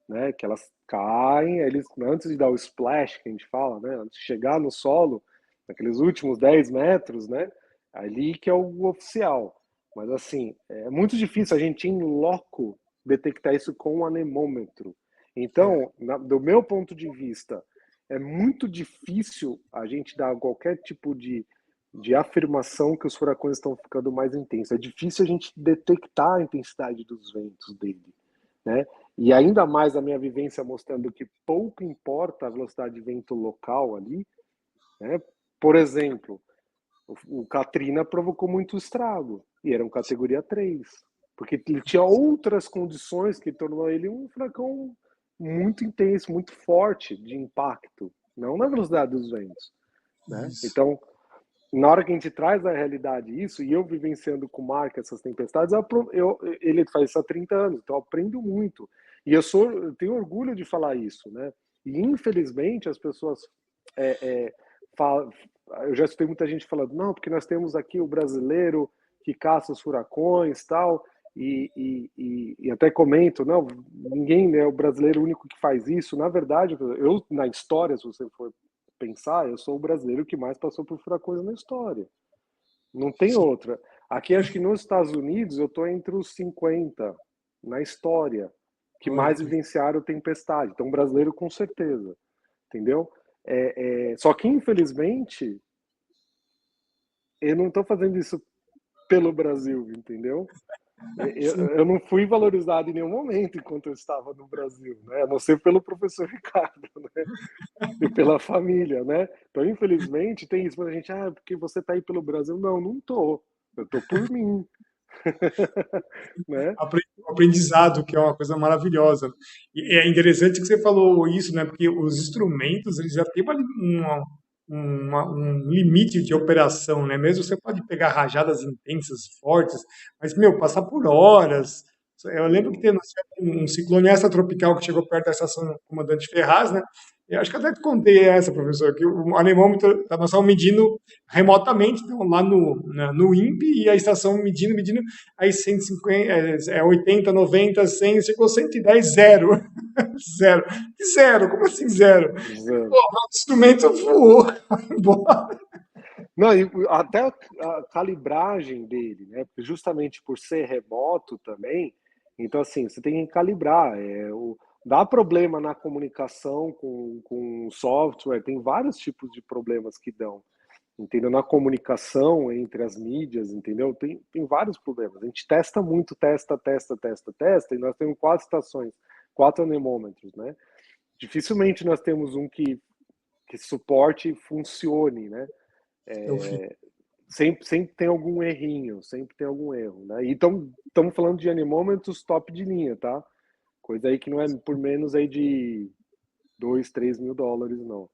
né? Que elas caem, eles, antes de dar o splash, que a gente fala, né? Antes de chegar no solo, naqueles últimos 10 metros, né? Ali que é o oficial. Mas, assim, é muito difícil a gente, em loco, detectar isso com um anemômetro. Então, do meu ponto de vista, é muito difícil a gente dar qualquer tipo de afirmação que os furacões estão ficando mais intensos. É difícil a gente detectar a intensidade dos ventos dele, né? E ainda mais a minha vivência mostrando que pouco importa a velocidade de vento local ali, né? Por exemplo, O Katrina provocou muito estrago, e era um categoria 3, porque ele tinha outras condições que tornou ele um furacão muito intenso, muito forte de impacto, não na velocidade dos ventos, né? Isso. Então, na hora que a gente traz da realidade isso, e eu vivenciando com o Mark essas tempestades, ele faz isso há 30 anos, então eu aprendo muito. E eu tenho orgulho de falar isso, né? E infelizmente as pessoas falam, eu já escutei muita gente falando, não, porque nós temos aqui o brasileiro que caça os furacões, tal, e até comento, não, ninguém é o brasileiro único que faz isso. Na verdade, eu na história, se você for pensar, eu sou o brasileiro que mais passou por furacões na história. Não tem Sim. outra. Aqui, acho que nos Estados Unidos, eu estou entre os 50 na história que Olha mais que vivenciaram tempestade. Então, brasileiro com certeza. Entendeu? Só que, infelizmente, eu não estou fazendo isso pelo Brasil, entendeu? sim. Eu não fui valorizado em nenhum momento enquanto eu estava no Brasil, né? A não ser pelo professor Ricardo, né? E pela família, né? Então, infelizmente, tem isso. A gente, porque você está aí pelo Brasil. Não, não tô. Eu tô por mim, né? Aprendizado, que é uma coisa maravilhosa. E é interessante que você falou isso, né? Porque os instrumentos, eles já têm um limite de operação, né? Mesmo você pode pegar rajadas intensas, fortes, mas, meu, passar por horas. Eu lembro que teve um ciclone extratropical que chegou perto da estação Comandante Ferraz, né? Eu acho que até te contei essa, professor, que o anemômetro, nós estávamos medindo remotamente, então, lá no INPE, e a estação medindo, aí 150, 80, 90, 100, chegou 110, zero. Zero. Que zero? Como assim zero? Pô, o instrumento voou, vai embora. Não, e até a calibragem dele, né? Justamente por ser remoto também, então assim, você tem que calibrar. Dá problema na comunicação com software, tem vários tipos de problemas que dão, entendeu? Na comunicação entre as mídias, entendeu? Tem vários problemas. A gente testa muito, testa, e nós temos 4 estações, 4 anemômetros, né? Dificilmente nós temos um que suporte e funcione, né? Eu fiz. Sempre tem algum errinho, sempre tem algum erro, né? E estamos falando de anemômetros top de linha, tá? Coisa aí que não é por menos aí de 2, 3 mil dólares, não.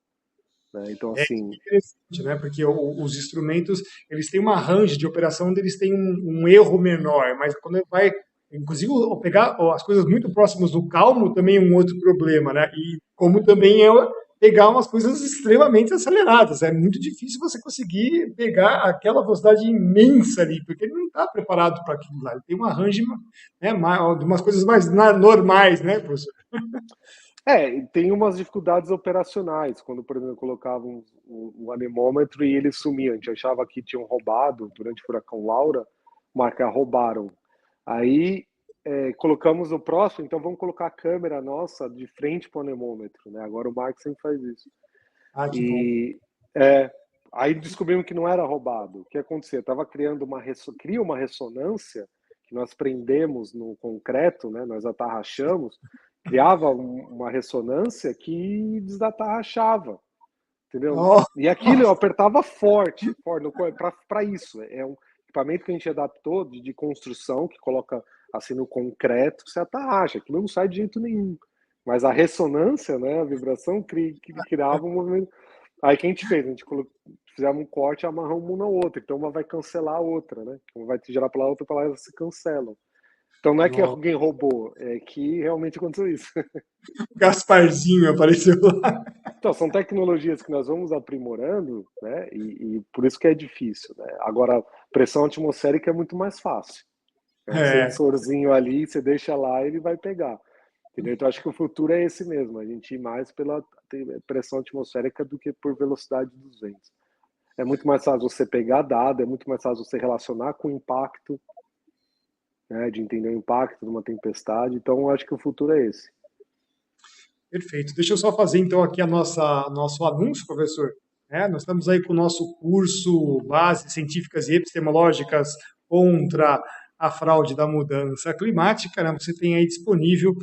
Né? Então, É assim, interessante, né? Porque os instrumentos, eles têm uma range de operação onde eles têm um erro menor, mas quando vai, inclusive, pegar as coisas muito próximas do calmo também é um outro problema, né? E como também é pegar umas coisas extremamente aceleradas, é muito difícil você conseguir pegar aquela velocidade imensa ali, porque ele não está preparado para aquilo lá. Ele tem uma range, né, de umas coisas mais normais, né, professor? tem umas dificuldades operacionais, quando, por exemplo, colocavam um anemômetro e ele sumia. A gente achava que tinham roubado durante o furacão Laura, marcar roubaram. Aí colocamos o próximo, então vamos colocar a câmera nossa de frente para o anemômetro, né? Agora o Mark sempre faz isso. Ah, que bom. E aí descobrimos que não era roubado. O que acontecia? Estava criando cria uma ressonância que nós prendemos no concreto, né? Nós atarrachamos, criava uma ressonância que desatarrachava, entendeu? Oh, E aquilo eu apertava forte, para isso. É um equipamento que a gente adaptou de construção, que coloca assim no concreto, você atarracha, aquilo não sai de jeito nenhum. Mas a ressonância, né, a vibração, criava um movimento. Aí o que a gente fez? A gente fizemos um corte e amarramos uma na outra. Então uma vai cancelar a outra, né? Uma vai te gerar para a outra, para lá elas se cancelam. Então não é que nossa, alguém roubou, é que realmente aconteceu isso. Gasparzinho apareceu lá. Então, são tecnologias que nós vamos aprimorando, né? E por isso que é difícil, né? Agora, pressão atmosférica é muito mais fácil. É um É, sensorzinho ali, você deixa lá, ele vai pegar. Entendeu? Então, acho que o futuro é esse mesmo, a gente ir mais pela pressão atmosférica do que por velocidade dos ventos. É muito mais fácil você pegar dado, é muito mais fácil você relacionar com o impacto, né? De entender o impacto de uma tempestade. Então, acho que o futuro é esse. perfeito. Deixa eu só fazer então aqui a nosso anúncio, professor. Nós estamos aí com o nosso curso Bases Científicas e Epistemológicas contra a Fraude da Mudança Climática, né? Você tem aí disponível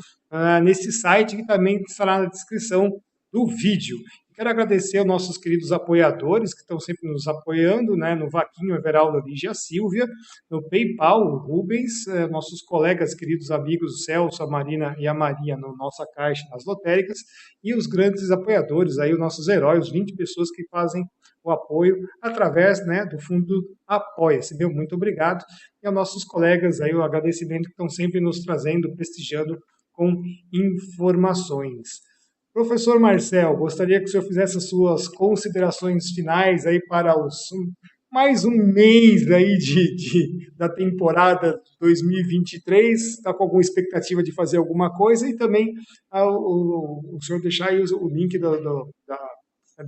nesse site que também estará na descrição do vídeo. Quero agradecer aos nossos queridos apoiadores que estão sempre nos apoiando, né? No Vaquinho, Everaldo, a Lígia, a Silvia, no PayPal, o Rubens, nossos colegas, queridos amigos, o Celso, a Marina e a Maria, na nossa caixa, nas lotéricas, e os grandes apoiadores, aí, os nossos heróis, os 20 pessoas que fazem o apoio através, né, do fundo Apoia-se. Meu muito obrigado. E aos nossos colegas, aí, o agradecimento que estão sempre nos trazendo, prestigiando com informações. Professor Marcel, gostaria que o senhor fizesse as suas considerações finais aí para mais um mês aí da temporada 2023. Está com alguma expectativa de fazer alguma coisa? E também o senhor deixar aí o link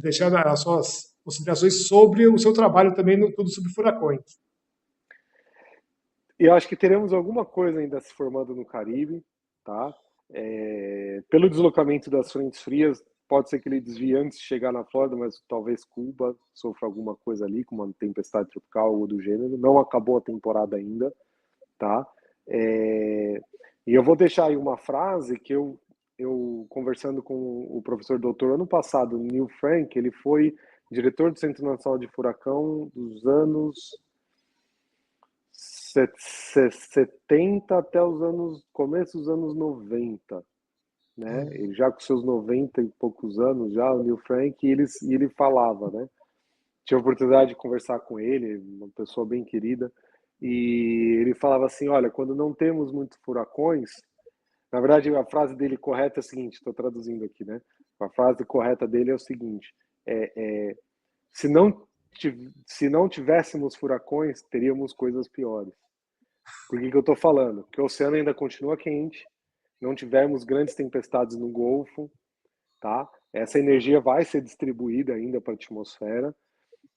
deixar as suas considerações sobre o seu trabalho também no Tudo sobre Furacões. E eu acho que teremos alguma coisa ainda se formando no Caribe, tá? Pelo deslocamento das frentes frias, pode ser que ele desvie antes de chegar na Flórida, mas talvez Cuba sofra alguma coisa ali, com uma tempestade tropical ou do gênero. Não acabou a temporada ainda, tá? E eu vou deixar aí uma frase que eu conversando com o professor doutor ano passado, Neil Frank, ele foi diretor do Centro Nacional de Furacão dos anos 70 até os começo dos anos 90, né? Ele já com seus 90 e poucos anos, já o Neil Frank, e ele falava, né? Tive a oportunidade de conversar com ele, uma pessoa bem querida, e ele falava assim, olha, quando não temos muitos furacões, na verdade a frase dele correta é a seguinte, estou traduzindo aqui, né? A frase correta dele é o seguinte, se não tivéssemos furacões, teríamos coisas piores. Por que eu estou falando? Porque o oceano ainda continua quente, não tivermos grandes tempestades no Golfo, tá? Essa energia vai ser distribuída ainda para a atmosfera.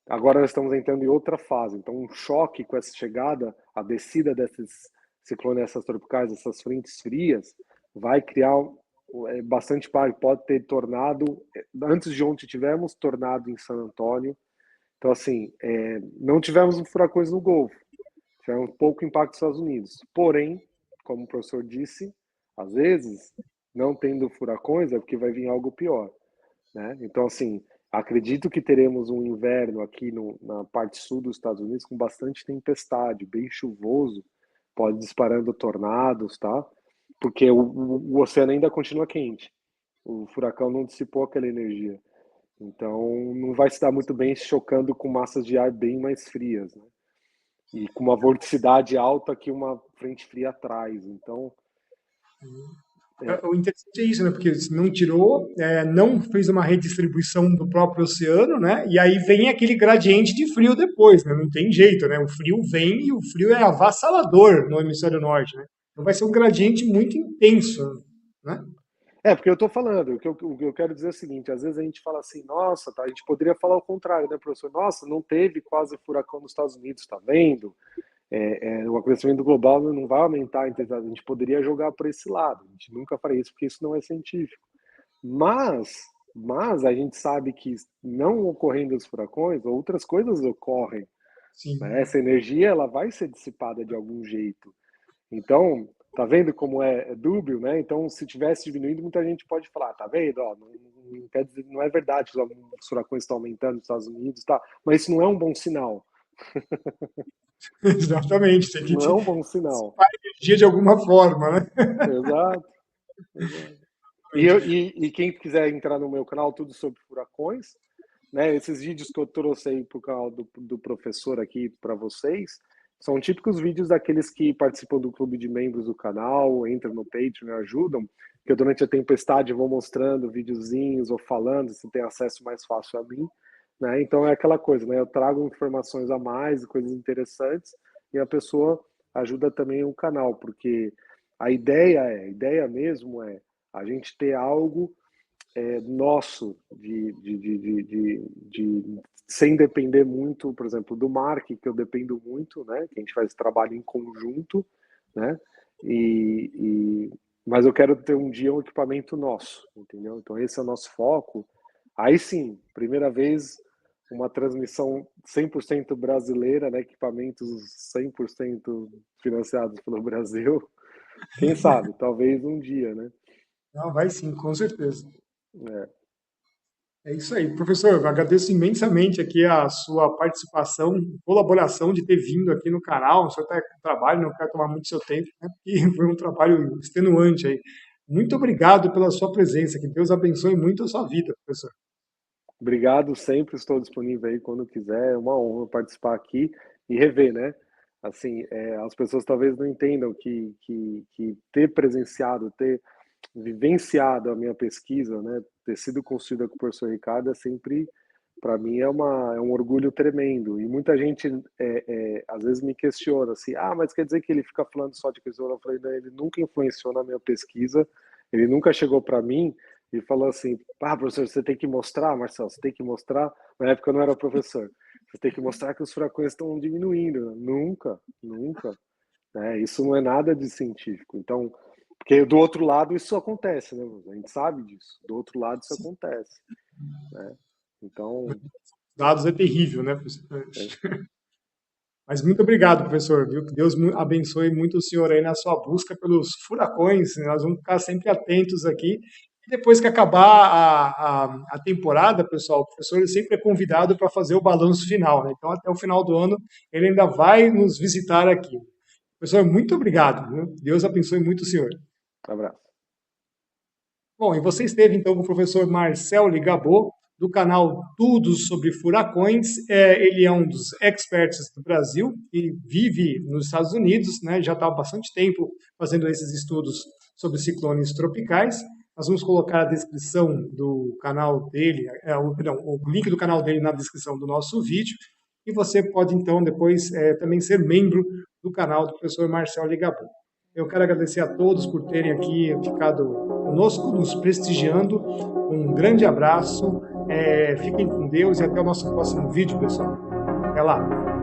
Agora nós estamos entrando em outra fase. Então, um choque com essa chegada, a descida desses ciclones, essas tropicais, essas frentes frias, vai criar bastante par. Pode ter tornado. Antes de ontem tivemos tornado em San Antônio. Então, assim, não tivemos furacões no Golfo. Tivemos pouco impacto nos Estados Unidos. Porém, como o professor disse, às vezes, não tendo furacões é porque vai vir algo pior, né? Então, assim, acredito que teremos um inverno aqui na parte sul dos Estados Unidos com bastante tempestade, bem chuvoso, pode disparando tornados, tá? Porque o oceano ainda continua quente. O furacão não dissipou aquela energia. Então, não vai se dar muito bem chocando com massas de ar bem mais frias, né? E com uma vorticidade alta que uma frente fria traz. Então, O interessante é isso, né? Porque não tirou, não fez uma redistribuição do próprio oceano, né? E aí vem aquele gradiente de frio depois, né? Não tem jeito, né? O frio vem e o frio é avassalador no hemisfério norte, né? Então vai ser um gradiente muito intenso, né? porque eu estou falando, o que eu quero dizer é o seguinte, às vezes a gente fala assim, nossa, tá, a gente poderia falar o contrário, né, professor? Nossa, não teve quase furacão nos Estados Unidos, tá vendo? O aquecimento global não vai aumentar a intensidade, a gente poderia jogar por esse lado, a gente nunca faria isso porque isso não é científico. Mas a gente sabe que não ocorrendo os furacões, outras coisas ocorrem, Sim. né? Essa energia ela vai ser dissipada de algum jeito. Então, tá vendo como é dúbio, né? Então, se tivesse diminuindo, muita gente pode falar, tá vendo? Ó, não quer dizer, não é verdade que os furacões estão aumentando nos Estados Unidos, tá? Mas isso não é um bom sinal. Exatamente, tem que Não é um bom sinal. dissipar energia de alguma forma, né? Exato. E quem quiser entrar no meu canal, tudo sobre furacões, né? Esses vídeos que eu trouxe aí pro canal do professor aqui para vocês, são típicos vídeos daqueles que participam do clube de membros do canal, entram no Patreon e ajudam, que eu durante a tempestade vou mostrando videozinhos ou falando, se tem acesso mais fácil a mim, né? Então é aquela coisa, né? Eu trago informações a mais, coisas interessantes, e a pessoa ajuda também o canal, porque a ideia mesmo é a gente ter algo nosso sem depender muito, por exemplo, do Mark, que eu dependo muito, né? Que a gente faz trabalho em conjunto, né? Mas eu quero ter um dia um equipamento nosso, entendeu? Então esse é o nosso foco. Aí sim, primeira vez uma transmissão 100% brasileira, né? Equipamentos 100% financiados pelo Brasil. Quem sabe, talvez um dia, né? Não, vai sim, com certeza. É. É isso aí, professor. Eu agradeço imensamente aqui a sua participação, colaboração de ter vindo aqui no canal. O senhor está com trabalho, não quero tomar muito seu tempo, né? E foi um trabalho extenuante aí. Muito obrigado pela sua presença. Que Deus abençoe muito a sua vida, professor. Obrigado, sempre estou disponível aí quando quiser. É uma honra participar aqui e rever, né? Assim, as pessoas talvez não entendam que ter presenciado, ter vivenciado a minha pesquisa, né, ter sido construída com o professor Ricardo é sempre, para mim, é um orgulho tremendo. E muita gente, às vezes, me questiona assim: ah, mas quer dizer que ele fica falando só de questão? Eu falei: não, ele nunca influenciou na minha pesquisa, ele nunca chegou para mim e falou assim: ah, professor, você tem que mostrar, Marcelo, você tem que mostrar. Na época eu não era professor. Você tem que mostrar que os furacões estão diminuindo. Nunca, nunca. Né? Isso não é nada de científico. Então, porque do outro lado isso acontece, né? A gente sabe disso. Do outro lado isso acontece, né? Então, Dados é terrível, né, professor? é, Mas muito obrigado, professor, viu? Que Deus abençoe muito o senhor aí na sua busca pelos furacões. Nós vamos ficar sempre atentos aqui. E depois que acabar a temporada, pessoal, o professor ele sempre é convidado para fazer o balanço final, né? Então, até o final do ano, ele ainda vai nos visitar aqui. Professor, muito obrigado, viu? Deus abençoe muito o senhor. um abraço. Bom, e você esteve então com o professor Marcel Ligabô, do canal Tudo sobre Furacões. Ele é um dos experts do Brasil e vive nos Estados Unidos, né? Já está há bastante tempo fazendo esses estudos sobre ciclones tropicais. Nós vamos colocar a descrição do canal dele, o link do canal dele na descrição do nosso vídeo. E você pode então depois também ser membro do canal do professor Marcel Ligabô. Eu quero agradecer a todos por terem aqui ficado conosco, nos prestigiando. Um grande abraço, fiquem com Deus e até o nosso próximo vídeo, pessoal. Até lá!